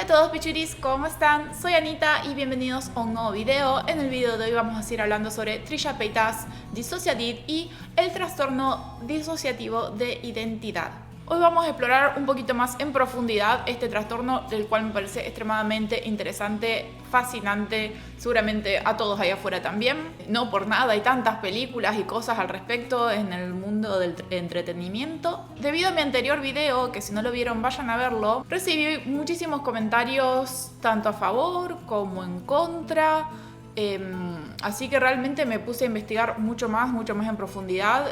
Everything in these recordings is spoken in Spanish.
a todos pichuris, ¿cómo están? Soy Anita y bienvenidos a un nuevo video. En el video de hoy vamos a seguir hablando sobre Trisha Paytas, Dissociative y el trastorno disociativo de identidad. Hoy vamos a explorar un poquito más en profundidad este trastorno, del cual me parece extremadamente interesante, fascinante, seguramente a todos allá afuera también. No por nada hay tantas películas y cosas al respecto en el mundo del entretenimiento. Debido a mi anterior video, que si no lo vieron vayan a verlo, recibí muchísimos comentarios tanto a favor como en contra. Así que realmente me puse a investigar mucho más en profundidad,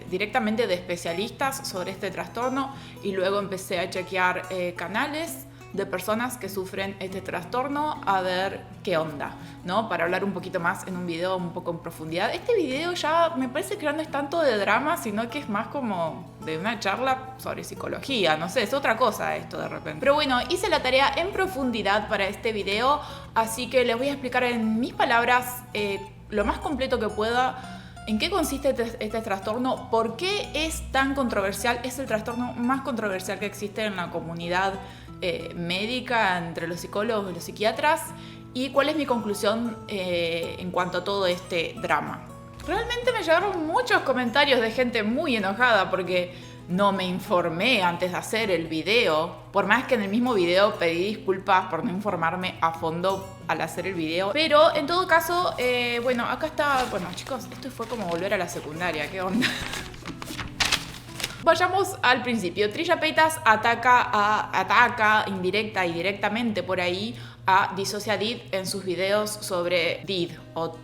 directamente de especialistas sobre este trastorno, y luego empecé a chequear canales de personas que sufren este trastorno a ver qué onda, ¿no? Para hablar un poquito más en un video un poco en profundidad. Este video ya me parece que no es tanto de drama, sino que es más como de una charla sobre psicología, no sé, es otra cosa esto de repente. Pero bueno, hice la tarea en profundidad para este video, así que les voy a explicar en mis palabras lo más completo que pueda en qué consiste este trastorno, por qué es tan controversial, es el trastorno más controversial que existe en la comunidad médica, entre los psicólogos y los psiquiatras, y cuál es mi conclusión en cuanto a todo este drama. Realmente me llegaron muchos comentarios de gente muy enojada porque no me informé antes de hacer el video, por más que en el mismo video pedí disculpas por no informarme a fondo al hacer el video. Pero en todo caso, bueno, acá está, bueno chicos, esto fue como volver a la secundaria, ¿qué onda? Vayamos al principio. Trisha Paytas ataca indirecta y directamente por ahí a Dissociative en sus videos sobre DID o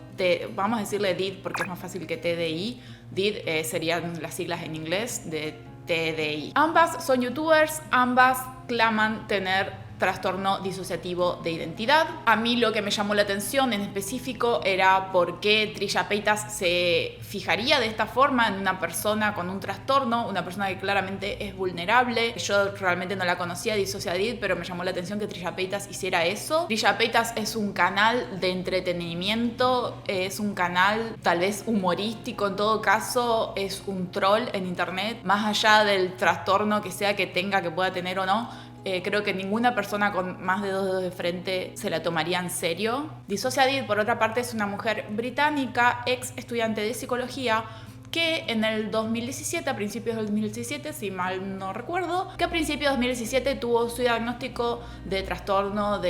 vamos a decirle DID porque es más fácil que TDI. DID serían las siglas en inglés de TDI. Ambas son youtubers, ambas claman tener trastorno disociativo de identidad. A mí lo que me llamó la atención en específico era por qué Trisha Paytas se fijaría de esta forma en una persona con un trastorno, una persona que claramente es vulnerable. Yo realmente no la conocía, Dissociative, pero me llamó la atención que Trisha Paytas hiciera eso. Trisha Paytas es un canal de entretenimiento, es un canal tal vez humorístico, en todo caso es un troll en internet, más allá del trastorno que sea que tenga, que pueda tener o no. Creo que ninguna persona con más de 2 dedos de frente se la tomaría en serio. Dissociative, por otra parte, es una mujer británica, ex estudiante de psicología, que en el 2017, a principios del 2017, si mal no recuerdo, que a principios de 2017 tuvo su diagnóstico de trastorno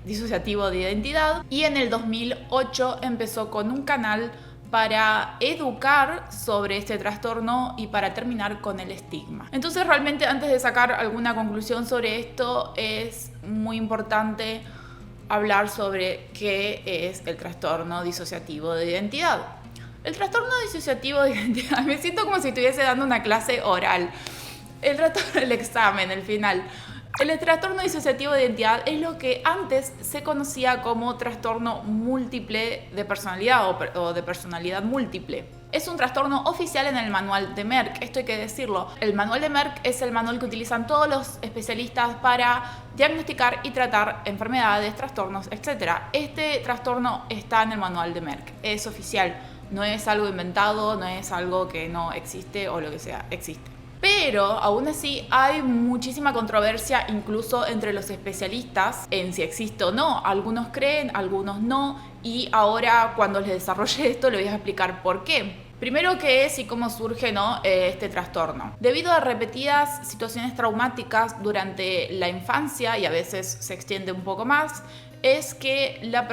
disociativo de identidad, y en el 2008 empezó con un canal para educar sobre este trastorno y para terminar con el estigma. Entonces realmente antes de sacar alguna conclusión sobre esto es muy importante hablar sobre qué es el trastorno disociativo de identidad. El trastorno disociativo de identidad, me siento como si estuviese dando una clase oral. El examen, el final. El trastorno disociativo de identidad es lo que antes se conocía como trastorno múltiple de personalidad o de personalidad múltiple. Es un trastorno oficial en el manual de Merck, esto hay que decirlo. El manual de Merck es el manual que utilizan todos los especialistas para diagnosticar y tratar enfermedades, trastornos, etc. Este trastorno está en el manual de Merck, es oficial, no es algo inventado, no es algo que no existe o lo que sea, existe. Pero aún así hay muchísima controversia incluso entre los especialistas en si existe o no. Algunos creen, algunos no, y ahora cuando les desarrolle esto les voy a explicar por qué. Primero, qué es y cómo surge, ¿no?, este trastorno. Debido a repetidas situaciones traumáticas durante la infancia, y a veces se extiende un poco más, es que la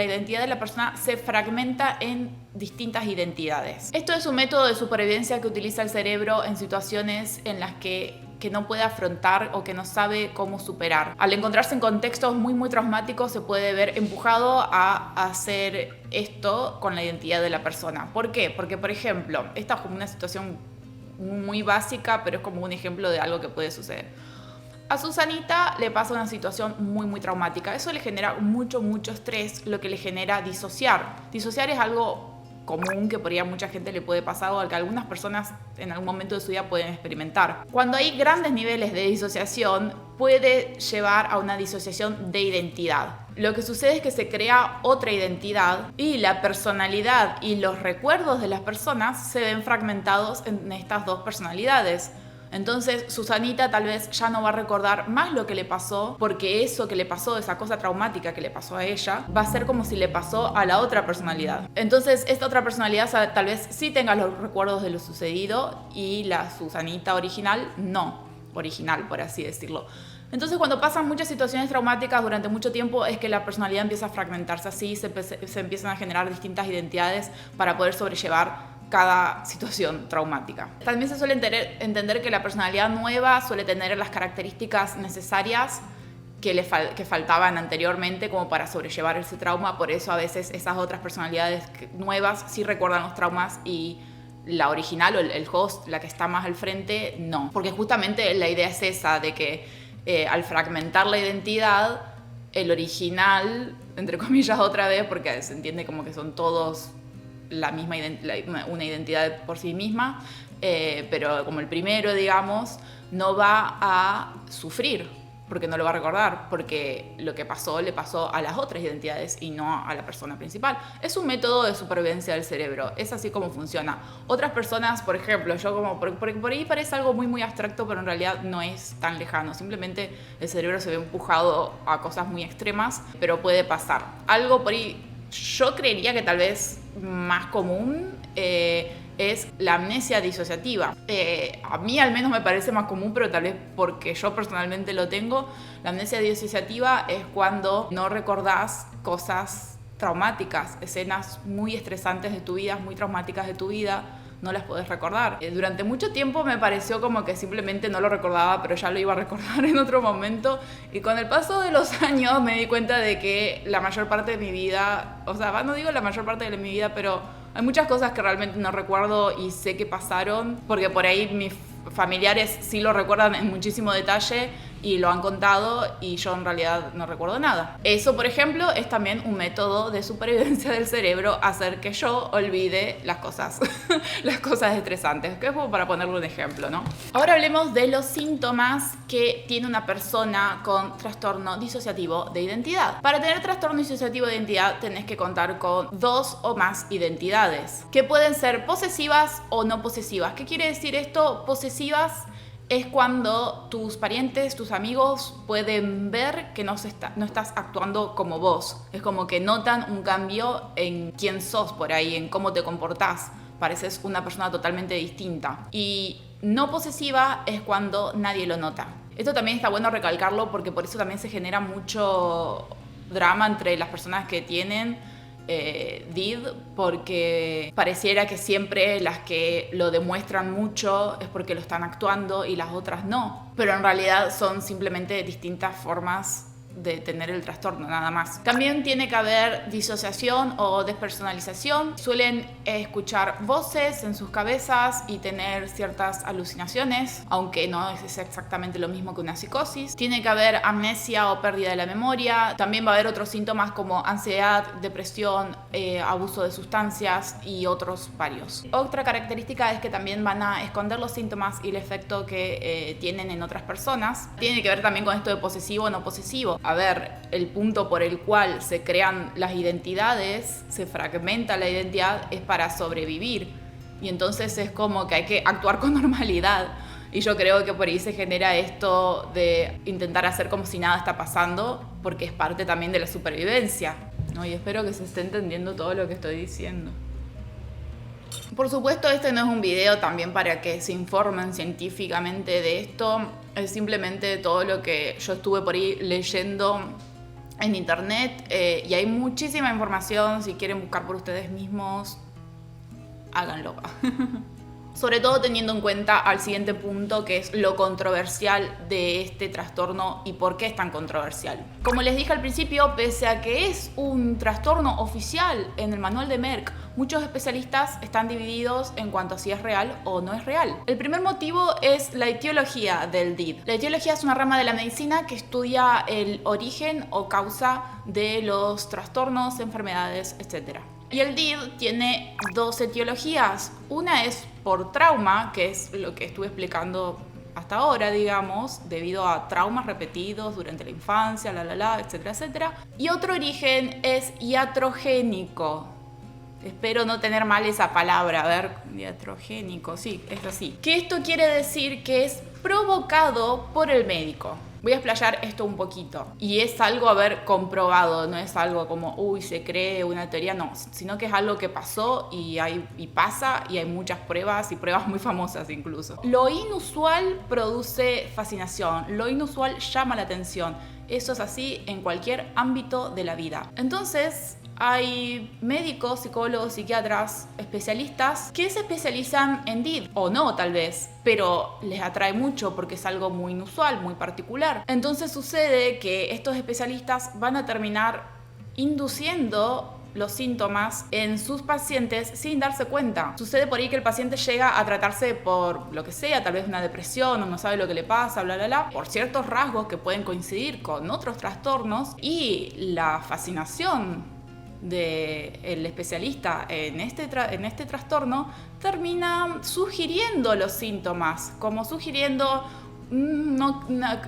identidad de la persona se fragmenta en distintas identidades. Esto es un método de supervivencia que utiliza el cerebro en situaciones en las que no puede afrontar o que no sabe cómo superar. Al encontrarse en contextos muy traumáticos se puede ver empujado a hacer esto con la identidad de la persona. ¿Por qué? Porque, por ejemplo, esta es como una situación muy básica, pero es como un ejemplo de algo que puede suceder. A Susanita le pasa una situación muy traumática. Eso le genera mucho estrés, lo que le genera disociar. Disociar es algo común que por ahí a mucha gente le puede pasar o que algunas personas en algún momento de su vida pueden experimentar. Cuando hay grandes niveles de disociación, puede llevar a una disociación de identidad. Lo que sucede es que se crea otra identidad y la personalidad y los recuerdos de las personas se ven fragmentados en estas dos personalidades. Entonces Susanita tal vez ya no va a recordar más lo que le pasó, porque eso que le pasó, esa cosa traumática que le pasó a ella, va a ser como si le pasó a la otra personalidad. Entonces esta otra personalidad tal vez sí tenga los recuerdos de lo sucedido y la Susanita original no, original por así decirlo. Entonces cuando pasan muchas situaciones traumáticas durante mucho tiempo es que la personalidad empieza a fragmentarse así, se empiezan a generar distintas identidades para poder sobrellevar cada situación traumática. También se suele entender que la personalidad nueva suele tener las características necesarias que faltaban anteriormente como para sobrellevar ese trauma, por eso a veces esas otras personalidades nuevas sí recuerdan los traumas y la original o el host, la que está más al frente, no. Porque justamente la idea es esa, de que al fragmentar la identidad, el original, entre comillas otra vez, porque se entiende como que son todos la misma una identidad por sí misma, pero como el primero, digamos, no va a sufrir, porque no lo va a recordar, porque lo que pasó le pasó a las otras identidades y no a la persona principal. Es un método de supervivencia del cerebro, es así como funciona. Otras personas, por ejemplo, yo como por ahí parece algo muy abstracto, pero en realidad no es tan lejano. Simplemente el cerebro se ve empujado a cosas muy extremas, pero puede pasar. Algo por ahí, yo creería que tal vez más común es la amnesia disociativa. A mí al menos me parece más común, pero tal vez porque yo personalmente lo tengo. La amnesia disociativa es cuando no recordás cosas traumáticas, escenas muy estresantes de tu vida, muy traumáticas de tu vida, no las podés recordar. Durante mucho tiempo me pareció como que simplemente no lo recordaba, pero ya lo iba a recordar en otro momento. Y con el paso de los años me di cuenta de que la mayor parte de mi vida, o sea, no digo la mayor parte de mi vida, pero hay muchas cosas que realmente no recuerdo y sé que pasaron, porque por ahí mis familiares sí lo recuerdan en muchísimo detalle y lo han contado y yo en realidad no recuerdo nada. Eso, por ejemplo, es también un método de supervivencia del cerebro, hacer que yo olvide las cosas, las cosas estresantes, que es como para ponerle un ejemplo, ¿no? Ahora hablemos de los síntomas que tiene una persona con trastorno disociativo de identidad. Para tener trastorno disociativo de identidad tenés que contar con 2 o más identidades, que pueden ser posesivas o no posesivas. ¿Qué quiere decir esto? Posesivas es cuando tus parientes, tus amigos pueden ver que no estás actuando como vos. Es como que notan un cambio en quién sos por ahí, en cómo te comportás. Pareces una persona totalmente distinta. Y no posesiva es cuando nadie lo nota. Esto también está bueno recalcarlo porque por eso también se genera mucho drama entre las personas que tienen DID, porque pareciera que siempre las que lo demuestran mucho es porque lo están actuando y las otras no, pero en realidad son simplemente distintas formas de tener el trastorno, nada más. También tiene que haber disociación o despersonalización. Suelen escuchar voces en sus cabezas y tener ciertas alucinaciones, aunque no es exactamente lo mismo que una psicosis. Tiene que haber amnesia o pérdida de la memoria. También va a haber otros síntomas como ansiedad, depresión, abuso de sustancias y otros varios. Otra característica es que también van a esconder los síntomas y el efecto que tienen en otras personas. Tiene que ver también con esto de posesivo o no posesivo. A ver, el punto por el cual se crean las identidades, se fragmenta la identidad, es para sobrevivir. Y entonces es como que hay que actuar con normalidad. Y yo creo que por ahí se genera esto de intentar hacer como si nada está pasando, porque es parte también de la supervivencia, ¿no? Y espero que se esté entendiendo todo lo que estoy diciendo. Por supuesto, este no es un video también para que se informen científicamente de esto. Es simplemente todo lo que yo estuve por ahí leyendo en internet. Y hay muchísima información. Si quieren buscar por ustedes mismos, háganlo. Sobre todo teniendo en cuenta al siguiente punto, que es lo controversial de este trastorno y por qué es tan controversial. Como les dije al principio, pese a que es un trastorno oficial en el manual de Merck, muchos especialistas están divididos en cuanto a si es real o no es real. El primer motivo es la etiología del DID. La etiología es una rama de la medicina que estudia el origen o causa de los trastornos, enfermedades, etc. Y el DID tiene 2 etiologías. Una es por trauma, que es lo que estuve explicando hasta ahora, digamos, debido a traumas repetidos durante la infancia, etcétera, etcétera. Y otro origen es iatrogénico. Espero no tener mal esa palabra. A ver, iatrogénico, sí, es así. Que esto quiere decir que es provocado por el médico. Voy a explayar esto un poquito. Y es algo comprobado, no es algo como, uy, se cree una teoría, no. Sino que es algo que pasó y pasa y hay muchas pruebas y pruebas muy famosas incluso. Lo inusual produce fascinación, lo inusual llama la atención. Eso es así en cualquier ámbito de la vida. Entonces, hay médicos, psicólogos, psiquiatras, especialistas que se especializan en DID, o no tal vez, pero les atrae mucho porque es algo muy inusual, muy particular. Entonces sucede que estos especialistas van a terminar induciendo los síntomas en sus pacientes sin darse cuenta. Sucede por ahí que el paciente llega a tratarse por lo que sea, tal vez una depresión o no sabe lo que le pasa, bla, bla, bla, por ciertos rasgos que pueden coincidir con otros trastornos, y la fascinación del especialista en este trastorno termina sugiriendo los síntomas, como sugiriendo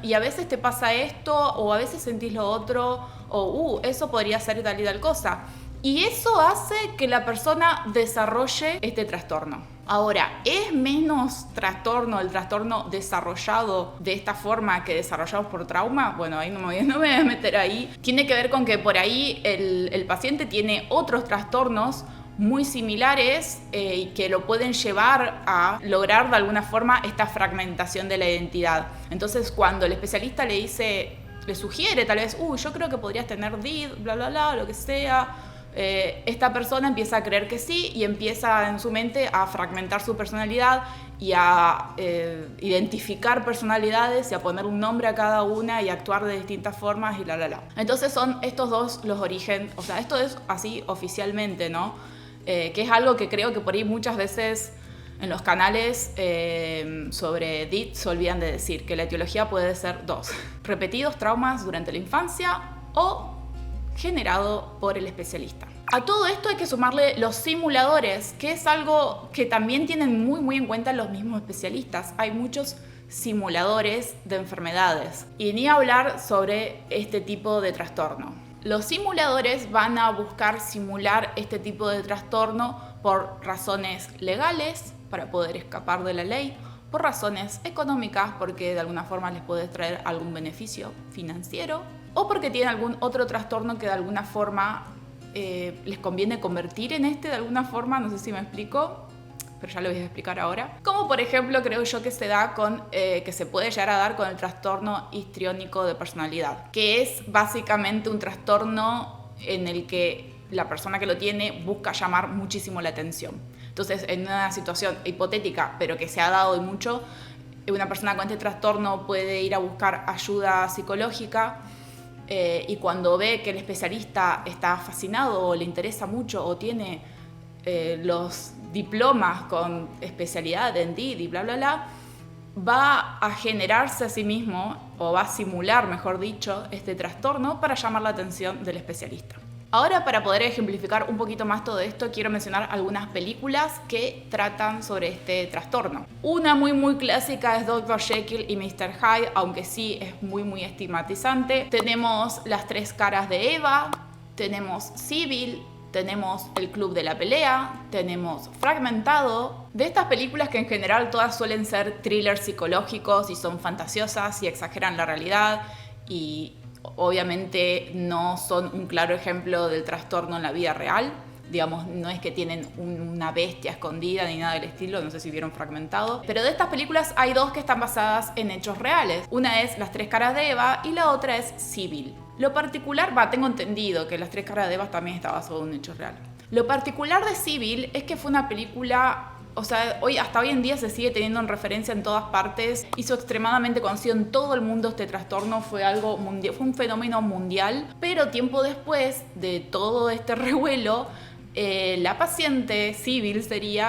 y a veces te pasa esto, o a veces sentís lo otro, o eso podría ser tal y tal cosa. Y eso hace que la persona desarrolle este trastorno. Ahora, ¿es menos trastorno el trastorno desarrollado de esta forma que desarrollado por trauma? Bueno, ahí no me voy a meter ahí. Tiene que ver con que por ahí el paciente tiene otros trastornos muy similares y que lo pueden llevar a lograr de alguna forma esta fragmentación de la identidad. Entonces, cuando el especialista le sugiere tal vez, yo creo que podrías tener DID, bla, bla, bla, lo que sea, esta persona empieza a creer que sí y empieza en su mente a fragmentar su personalidad y a identificar personalidades y a poner un nombre a cada una y actuar de distintas formas y bla, bla, bla. Entonces son estos dos los orígenes, o sea, esto es así oficialmente, ¿no? Que es algo que creo que por ahí muchas veces en los canales sobre DID se olvidan de decir, que la etiología puede ser dos: repetidos traumas durante la infancia o generado por el especialista. A todo esto hay que sumarle los simuladores, que es algo que también tienen muy muy en cuenta los mismos especialistas. Hay muchos simuladores de enfermedades y ni hablar sobre este tipo de trastorno. Los simuladores van a buscar simular este tipo de trastorno por razones legales, para poder escapar de la ley, por razones económicas, porque de alguna forma les puede traer algún beneficio financiero, o porque tienen algún otro trastorno que de alguna forma les conviene convertir en de alguna forma, no sé si me explico, pero ya lo voy a explicar ahora. Como por ejemplo creo yo que se da que se puede llegar a dar con el trastorno histriónico de personalidad, que es básicamente un trastorno en el que la persona que lo tiene busca llamar muchísimo la atención. Entonces, en una situación hipotética, pero que se ha dado y mucho, una persona con este trastorno puede ir a buscar ayuda psicológica y cuando ve que el especialista está fascinado o le interesa mucho o tiene los diplomas con especialidad en DID y bla, bla, bla, va a generarse a sí mismo, o va a simular, mejor dicho, este trastorno para llamar la atención del especialista. Ahora, para poder ejemplificar un poquito más todo esto, quiero mencionar algunas películas que tratan sobre este trastorno. Una muy muy clásica es Dr. Jekyll y Mr. Hyde, aunque sí es muy muy estigmatizante. Tenemos Las tres caras de Eva, tenemos Civil, tenemos El club de la pelea, tenemos Fragmentado. De estas películas, que en general todas suelen ser thrillers psicológicos y son fantasiosas y exageran la realidad y obviamente no son un claro ejemplo del trastorno en la vida real. Digamos, no es que tienen una bestia escondida ni nada del estilo, no sé si vieron Fragmentado. Pero de estas películas hay dos que están basadas en hechos reales. Una es Las tres caras de Eva y la otra es Civil. Lo particular, tengo entendido que Las tres caras de Eva también está basado en un hecho real. Lo particular de Civil es que fue una película, o sea, hasta hoy en día se sigue teniendo en referencia en todas partes. Hizo extremadamente conocido en todo el mundo este trastorno, fue algo mundial, fue un fenómeno mundial. Pero tiempo después de todo este revuelo, la paciente Civil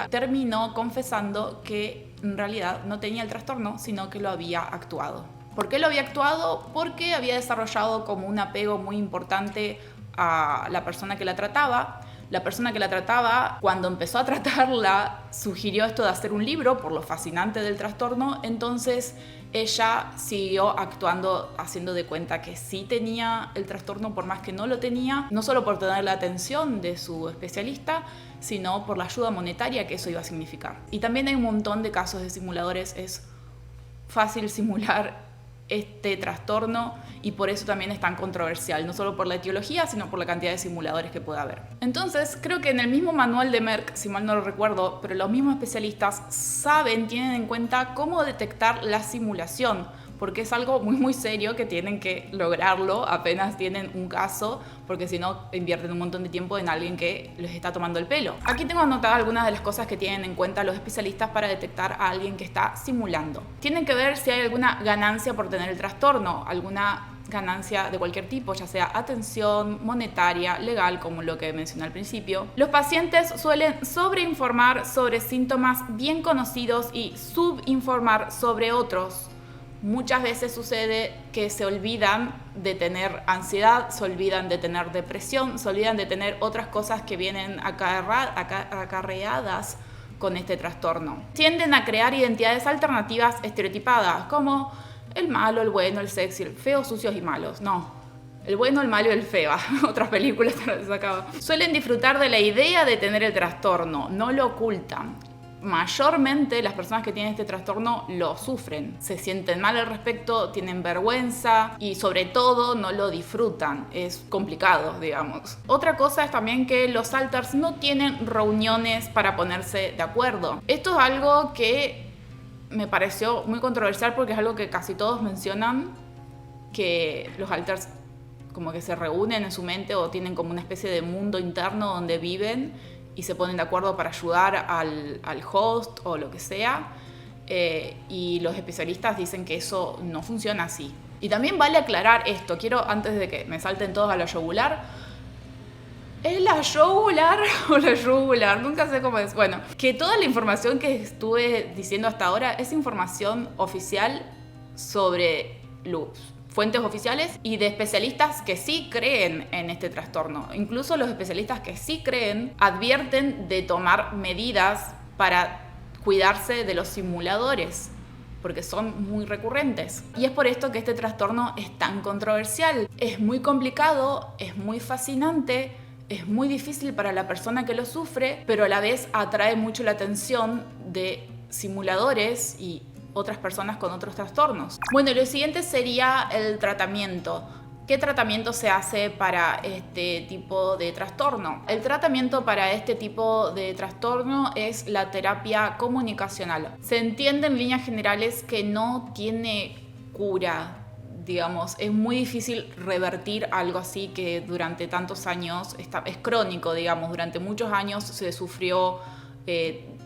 terminó confesando que en realidad no tenía el trastorno, sino que lo había actuado. ¿Por qué lo había actuado? Porque había desarrollado como un apego muy importante a la persona que la trataba. La persona que la trataba, cuando empezó a tratarla, sugirió esto de hacer un libro por lo fascinante del trastorno. Entonces ella siguió actuando, haciendo de cuenta que sí tenía el trastorno por más que no lo tenía, no solo por tener la atención de su especialista, sino por la ayuda monetaria que eso iba a significar. Y también hay un montón de casos de simuladores, es fácil simular este trastorno y por eso también es tan controversial, no solo por la etiología, sino por la cantidad de simuladores que puede haber. Entonces, creo que en el mismo manual de Merck, si mal no lo recuerdo, pero los mismos especialistas tienen en cuenta cómo detectar la simulación, porque es algo muy serio que tienen que lograrlo apenas tienen un caso, porque si no invierten un montón de tiempo en alguien que les está tomando el pelo. Aquí tengo anotadas algunas de las cosas que tienen en cuenta los especialistas para detectar a alguien que está simulando. Tienen que ver si hay alguna ganancia por tener el trastorno, alguna ganancia de cualquier tipo, ya sea atención, monetaria, legal, como lo que mencioné al principio. Los pacientes suelen sobreinformar sobre síntomas bien conocidos y subinformar sobre otros. Muchas veces sucede que se olvidan de tener ansiedad, se olvidan de tener depresión, se olvidan de tener otras cosas que vienen acarreadas con este trastorno. Tienden a crear identidades alternativas estereotipadas, como el malo, el bueno, el sexy, el feo, sucios y malos. No, el bueno, el malo y el feo. Otras películas se acaba. Suelen disfrutar de la idea de tener el trastorno, no lo ocultan. Mayormente las personas que tienen este trastorno lo sufren, se sienten mal al respecto, tienen vergüenza y sobre todo no lo disfrutan, es complicado, digamos. Otra cosa es también que los alters no tienen reuniones para ponerse de acuerdo. Esto es algo que me pareció muy controversial porque es algo que casi todos mencionan, que los alters como que se reúnen en su mente o tienen como una especie de mundo interno donde viven y se ponen de acuerdo para ayudar al host o lo que sea, y los especialistas dicen que eso no funciona así. Y también vale aclarar esto, quiero antes de que me salten todos a la yugular, ¿es la yugular o la yugular? Nunca sé cómo es. Bueno, que toda la información que estuve diciendo hasta ahora es información oficial sobre lupus. Fuentes oficiales y de especialistas que sí creen en este trastorno. Incluso los especialistas que sí creen advierten de tomar medidas para cuidarse de los simuladores, porque son muy recurrentes. Y es por esto que este trastorno es tan controversial. Es muy complicado, es muy fascinante, es muy difícil para la persona que lo sufre, pero a la vez atrae mucho la atención de simuladores y otras personas con otros trastornos. Bueno, lo siguiente sería el tratamiento. ¿Qué tratamiento se hace para este tipo de trastorno? El tratamiento para este tipo de trastorno es la terapia comunicacional. Se entiende en líneas generales que no tiene cura, digamos. Es muy difícil revertir algo así que durante tantos años es crónico, digamos. Durante muchos años se sufrió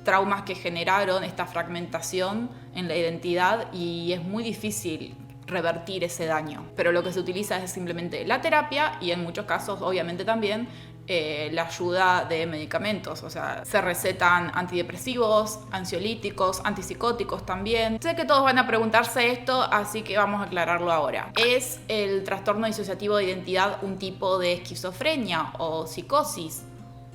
traumas que generaron esta fragmentación en la identidad y es muy difícil revertir ese daño. Pero lo que se utiliza es simplemente la terapia y en muchos casos, obviamente también, la ayuda de medicamentos. O sea, se recetan antidepresivos, ansiolíticos, antipsicóticos también. Sé que todos van a preguntarse esto, así que vamos a aclararlo ahora. ¿Es el trastorno disociativo de identidad un tipo de esquizofrenia o psicosis?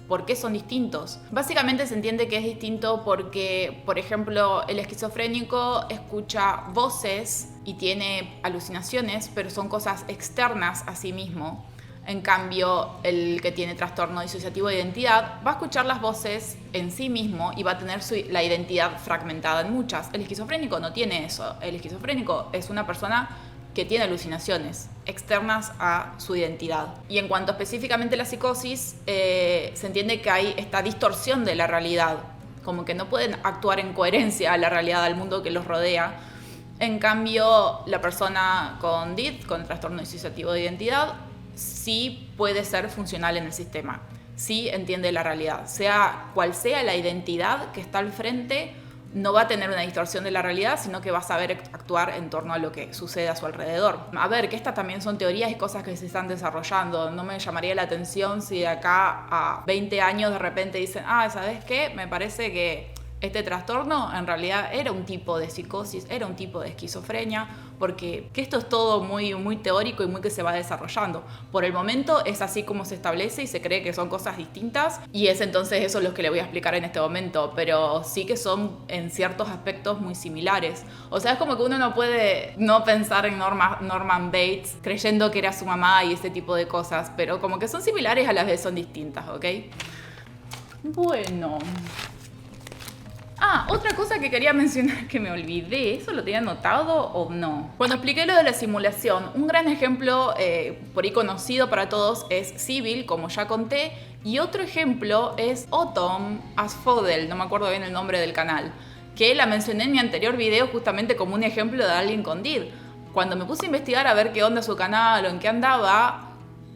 ¿Por qué son distintos? Básicamente se entiende que es distinto porque, por ejemplo, el esquizofrénico escucha voces y tiene alucinaciones, pero son cosas externas a sí mismo. En cambio, el que tiene trastorno disociativo de identidad va a escuchar las voces en sí mismo y va a tener la identidad fragmentada en muchas. El esquizofrénico no tiene eso. El esquizofrénico es una persona que tiene alucinaciones externas a su identidad. Y en cuanto específicamente a la psicosis, se entiende que hay esta distorsión de la realidad, como que no pueden actuar en coherencia a la realidad, al mundo que los rodea. En cambio, la persona con DID, con trastorno disociativo de identidad, sí puede ser funcional en el sistema, sí entiende la realidad. Sea cual sea la identidad que está al frente, no va a tener una distorsión de la realidad, sino que va a saber actuar en torno a lo que sucede a su alrededor. A ver, que estas también son teorías y cosas que se están desarrollando. No me llamaría la atención si de acá a 20 años de repente dicen, ¿sabes qué? Me parece que este trastorno en realidad era un tipo de psicosis, era un tipo de esquizofrenia, porque que esto es todo muy teórico y muy que se va desarrollando. Por el momento es así como se establece y se cree que son cosas distintas y es entonces eso lo que le voy a explicar en este momento, pero sí que son en ciertos aspectos muy similares. O sea, es como que uno no puede no pensar en Norman Bates creyendo que era su mamá y ese tipo de cosas, pero como que son similares a la vez son distintas, ¿ok? Bueno, Otra cosa que quería mencionar que me olvidé, ¿eso lo tenía anotado o no? Cuando expliqué lo de la simulación, un gran ejemplo por ahí conocido para todos es Civil, como ya conté, y otro ejemplo es Autumn Asphodel, no me acuerdo bien el nombre del canal, que la mencioné en mi anterior video justamente como un ejemplo de alguien con DID. Cuando me puse a investigar a ver qué onda su canal o en qué andaba,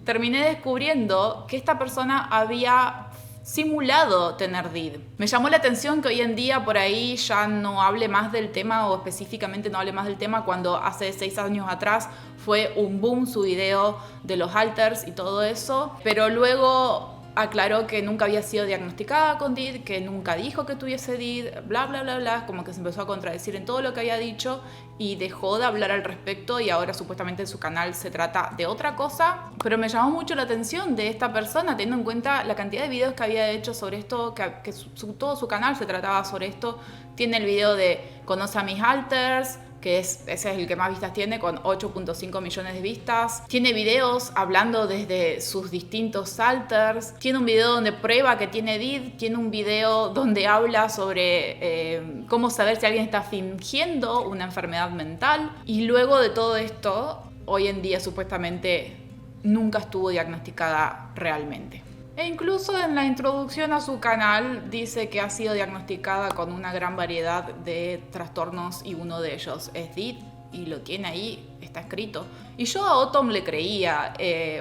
terminé descubriendo que esta persona había simulado tener DID. Me llamó la atención que hoy en día por ahí ya no hable más del tema, o específicamente no hable más del tema, cuando hace 6 años atrás fue un boom su video de los alters y todo eso, pero luego aclaró que nunca había sido diagnosticada con DID, que nunca dijo que tuviese DID, bla bla bla bla, como que se empezó a contradecir en todo lo que había dicho y dejó de hablar al respecto, y ahora supuestamente en su canal se trata de otra cosa. Pero me llamó mucho la atención de esta persona, teniendo en cuenta la cantidad de videos que había hecho sobre esto, que todo su canal se trataba sobre esto. Tiene el video de Conoce a mis alters, que ese es el que más vistas tiene, con 8.5 millones de vistas. Tiene videos hablando desde sus distintos alters. Tiene un video donde prueba que tiene DID. Tiene un video donde habla sobre cómo saber si alguien está fingiendo una enfermedad mental. Y luego de todo esto, hoy en día supuestamente nunca estuvo diagnosticada realmente. E incluso en la introducción a su canal dice que ha sido diagnosticada con una gran variedad de trastornos y uno de ellos es DID, y lo tiene ahí, está escrito. Y yo a Autumn le creía,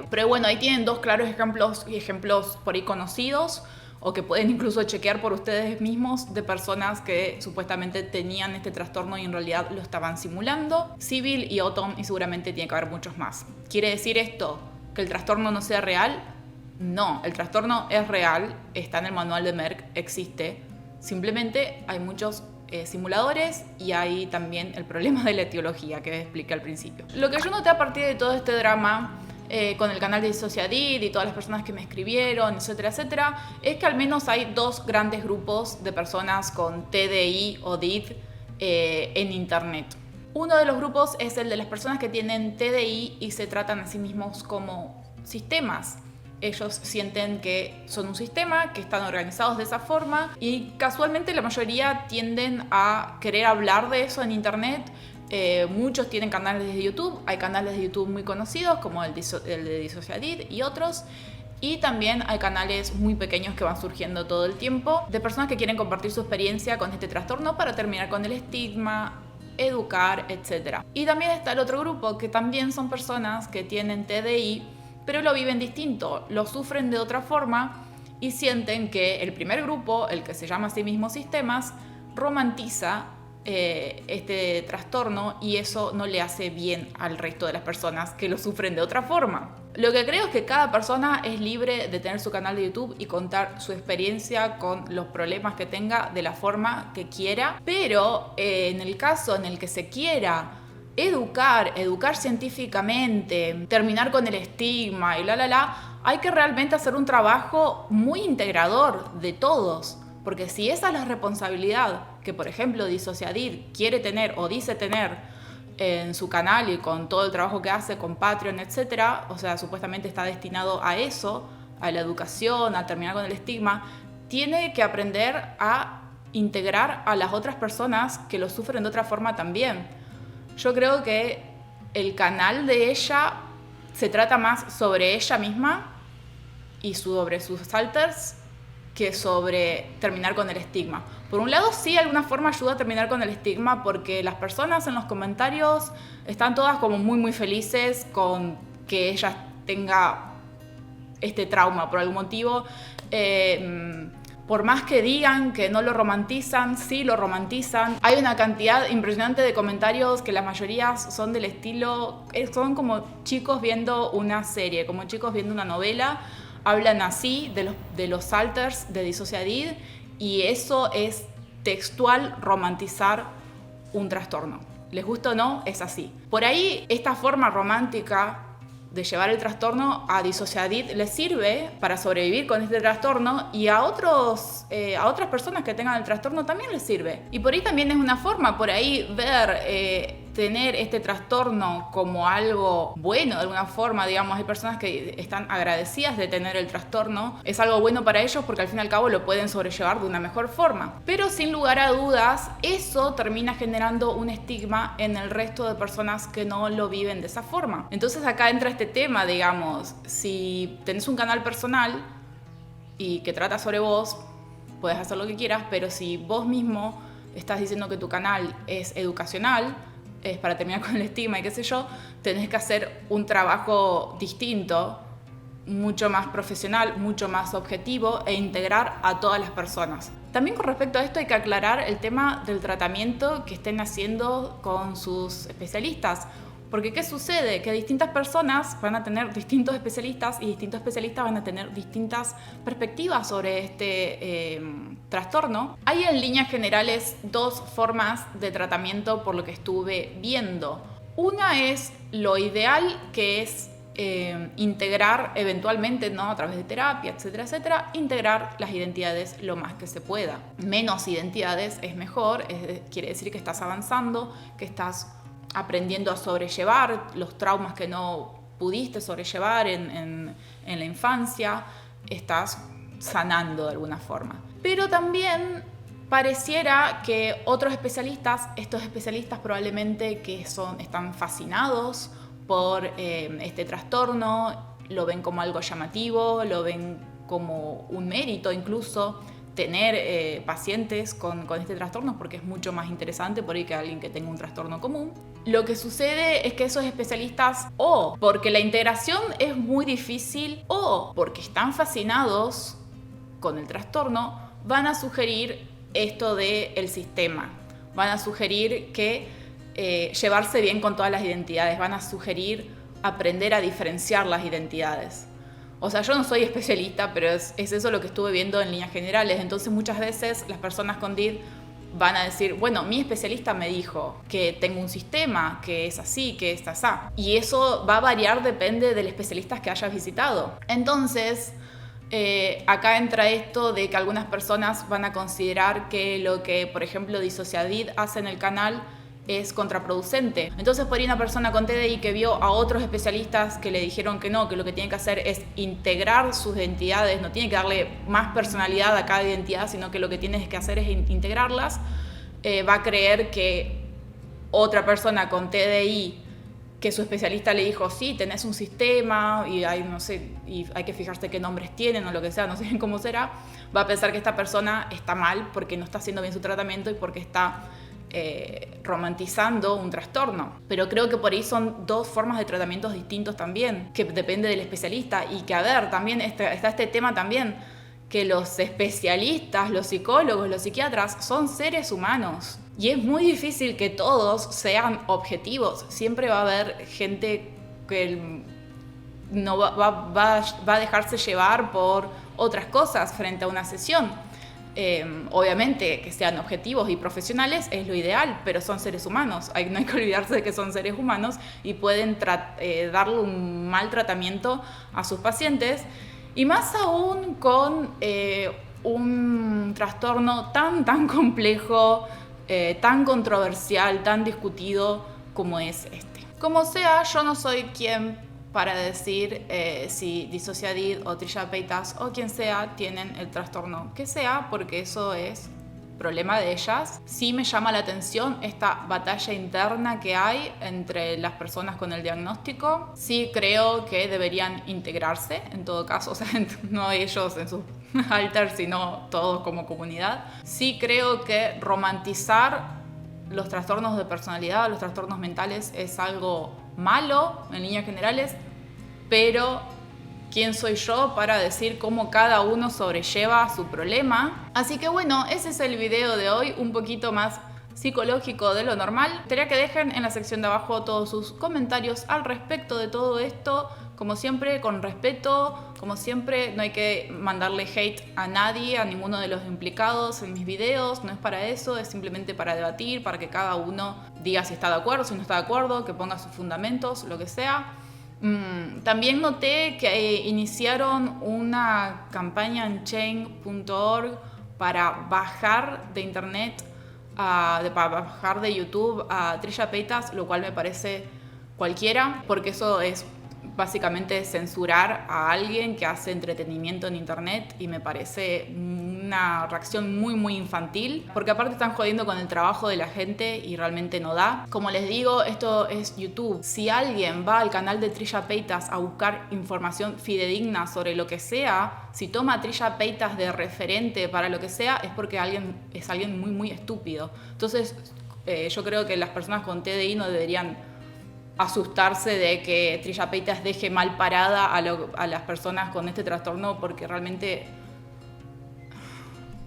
pero bueno, ahí tienen dos claros ejemplos por ahí conocidos, o que pueden incluso chequear por ustedes mismos, de personas que supuestamente tenían este trastorno y en realidad lo estaban simulando. Civil y Autumn, y seguramente tiene que haber muchos más. ¿Quiere decir esto que el trastorno no sea real? No, el trastorno es real, está en el manual de Merck, existe. Simplemente hay muchos simuladores, y hay también el problema de la etiología que expliqué al principio. Lo que yo noté a partir de todo este drama con el canal de DissociaDID y todas las personas que me escribieron, etcétera, etcétera, es que al menos hay dos grandes grupos de personas con TDI o DID en internet. Uno de los grupos es el de las personas que tienen TDI y se tratan a sí mismos como sistemas. Ellos sienten que son un sistema, que están organizados de esa forma, y casualmente la mayoría tienden a querer hablar de eso en internet. Muchos tienen canales de YouTube, hay canales de YouTube muy conocidos como el de DissociaDID y otros, y también hay canales muy pequeños que van surgiendo todo el tiempo de personas que quieren compartir su experiencia con este trastorno para terminar con el estigma, educar, etc. Y también está el otro grupo, que también son personas que tienen TDI, pero lo viven distinto, lo sufren de otra forma y sienten que el primer grupo, el que se llama a sí mismo sistemas, romantiza este trastorno, y eso no le hace bien al resto de las personas que lo sufren de otra forma. Lo que creo es que cada persona es libre de tener su canal de YouTube y contar su experiencia con los problemas que tenga de la forma que quiera, pero en el caso en el que se quiera educar científicamente, terminar con el estigma y hay que realmente hacer un trabajo muy integrador de todos. Porque si esa es la responsabilidad que, por ejemplo, DissociaDID quiere tener o dice tener en su canal, y con todo el trabajo que hace con Patreon, etc., o sea, supuestamente está destinado a eso, a la educación, a terminar con el estigma, tiene que aprender a integrar a las otras personas que lo sufren de otra forma también. Yo creo que el canal de ella se trata más sobre ella misma y sobre sus alters que sobre terminar con el estigma. Por un lado, sí, de alguna forma ayuda a terminar con el estigma, porque las personas en los comentarios están todas como muy, muy felices con que ella tenga este trauma por algún motivo. Por más que digan que no lo romantizan, sí lo romantizan. Hay una cantidad impresionante de comentarios que la mayoría son del estilo, son como chicos viendo una serie, como chicos viendo una novela. Hablan así de los alters de DissociaDID, y eso es textual romantizar un trastorno. Les gusta o no, es así. Por ahí, esta forma romántica de llevar el trastorno a DissociaDID les sirve para sobrevivir con este trastorno, y a otras personas que tengan el trastorno también les sirve. Y por ahí también es una forma, por ahí ver tener este trastorno como algo bueno de alguna forma, digamos, hay personas que están agradecidas de tener el trastorno, es algo bueno para ellos porque al fin y al cabo lo pueden sobrellevar de una mejor forma. Pero sin lugar a dudas, eso termina generando un estigma en el resto de personas que no lo viven de esa forma. Entonces acá entra este tema, digamos, si tenés un canal personal y que trata sobre vos, puedes hacer lo que quieras, pero si vos mismo estás diciendo que tu canal es educacional, es para terminar con el estigma y qué sé yo, tenés que hacer un trabajo distinto, mucho más profesional, mucho más objetivo e integrar a todas las personas. También con respecto a esto hay que aclarar el tema del tratamiento que estén haciendo con sus especialistas. Porque ¿qué sucede? Que distintas personas van a tener distintos especialistas y distintos especialistas van a tener distintas perspectivas sobre este trastorno. Hay en líneas generales dos formas de tratamiento por lo que estuve viendo. Una es lo ideal, que es integrar eventualmente, ¿no? A través de terapia, etcétera, etcétera, integrar las identidades lo más que se pueda. Menos identidades es mejor, quiere decir que estás avanzando, que estás aprendiendo a sobrellevar los traumas que no pudiste sobrellevar en la infancia, estás sanando de alguna forma. Pero también pareciera que otros especialistas, estos especialistas probablemente que están fascinados por este trastorno, lo ven como algo llamativo, lo ven como un mérito incluso, tener pacientes con este trastorno, porque es mucho más interesante por ahí que alguien que tenga un trastorno común. Lo que sucede es que esos especialistas, o porque la integración es muy difícil, o porque están fascinados con el trastorno, van a sugerir esto del sistema. Van a sugerir que llevarse bien con todas las identidades, van a sugerir aprender a diferenciar las identidades. O sea, yo no soy especialista, pero es eso lo que estuve viendo en líneas generales. Entonces muchas veces las personas con DID van a decir, bueno, mi especialista me dijo que tengo un sistema, que es así, que es así. Y eso va a variar, depende del especialista que hayas visitado. Entonces, acá entra esto de que algunas personas van a considerar que lo que, por ejemplo, Disociadid hace en el canal es contraproducente. Entonces, por ahí una persona con TDI que vio a otros especialistas que le dijeron que no, que lo que tiene que hacer es integrar sus identidades, no tiene que darle más personalidad a cada identidad, sino que lo que tienes que hacer es integrarlas, va a creer que otra persona con TDI que su especialista le dijo, sí, tenés un sistema y hay, no sé, y hay que fijarse qué nombres tienen o lo que sea, no sé bien cómo será, va a pensar que esta persona está mal porque no está haciendo bien su tratamiento y porque está romantizando un trastorno. Pero creo que por ahí son dos formas de tratamientos distintos también, que depende del especialista. Y que, a ver, también está este tema también, que los especialistas, los psicólogos, los psiquiatras son seres humanos. Y es muy difícil que todos sean objetivos. Siempre va a haber gente que no va a dejarse llevar por otras cosas frente a una sesión. Obviamente que sean objetivos y profesionales es lo ideal, pero son seres humanos. No hay que olvidarse de que son seres humanos y pueden darle un mal tratamiento a sus pacientes, y más aún con un trastorno tan complejo, tan controversial, tan discutido como es este. Como sea, yo no soy quien para decir si Disociadid o Trisha-Paytas o quien sea tienen el trastorno que sea, porque eso es problema de ellas. Sí me llama la atención esta batalla interna que hay entre las personas con el diagnóstico. Sí creo que deberían integrarse, en todo caso, o sea, no ellos en sus alters, sino todos como comunidad. Sí creo que romantizar los trastornos de personalidad, los trastornos mentales es algo malo en líneas generales, pero ¿quién soy yo para decir cómo cada uno sobrelleva su problema? Así que bueno, ese es el video de hoy, un poquito más psicológico de lo normal. Me gustaría que dejen en la sección de abajo todos sus comentarios al respecto de todo esto. Como siempre, con respeto, como siempre, no hay que mandarle hate a nadie, a ninguno de los implicados en mis videos, no es para eso, es simplemente para debatir, para que cada uno diga si está de acuerdo, si no está de acuerdo, que ponga sus fundamentos, lo que sea. También noté que iniciaron una campaña en chain.org para bajar de internet para bajar de YouTube a Trisha Paytas, lo cual me parece cualquiera, porque eso es básicamente censurar a alguien que hace entretenimiento en internet y me parece una reacción muy infantil, porque aparte están jodiendo con el trabajo de la gente y realmente no da. Como les digo, esto es YouTube. Si alguien va al canal de Trisha Paytas a buscar información fidedigna sobre lo que sea, si toma a Trisha Paytas de referente para lo que sea, es porque es alguien muy estúpido. Entonces yo creo que las personas con TDI no deberían asustarse de que Trisha Paytas deje mal parada a las personas con este trastorno, porque realmente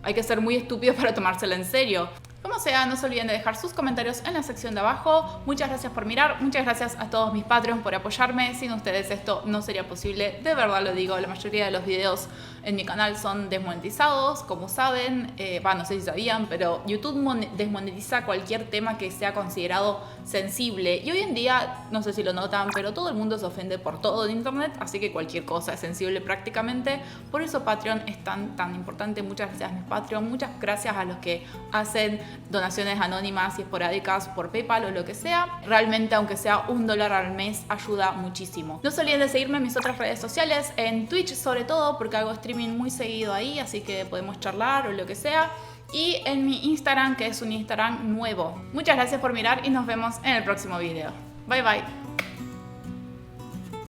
hay que ser muy estúpido para tomársela en serio. Como sea, no se olviden de dejar sus comentarios en la sección de abajo. Muchas gracias por mirar, muchas gracias a todos mis Patreons por apoyarme. Sin ustedes esto no sería posible, de verdad lo digo. La mayoría de los videos en mi canal son desmonetizados, como saben. No sé si sabían, pero YouTube desmonetiza cualquier tema que sea considerado sensible. Y hoy en día, no sé si lo notan, pero todo el mundo se ofende por todo en internet, así que cualquier cosa es sensible prácticamente. Por eso Patreon es tan importante. Muchas gracias a mis Patreon, muchas gracias a los que hacen donaciones anónimas y esporádicas por PayPal o lo que sea. Realmente, aunque sea $1 al mes, ayuda muchísimo. No se olviden de seguirme en mis otras redes sociales, en Twitch sobre todo, porque hago streaming muy seguido ahí, así que podemos charlar o lo que sea. Y en mi Instagram, que es un Instagram nuevo. Muchas gracias por mirar y nos vemos en el próximo video. Bye bye.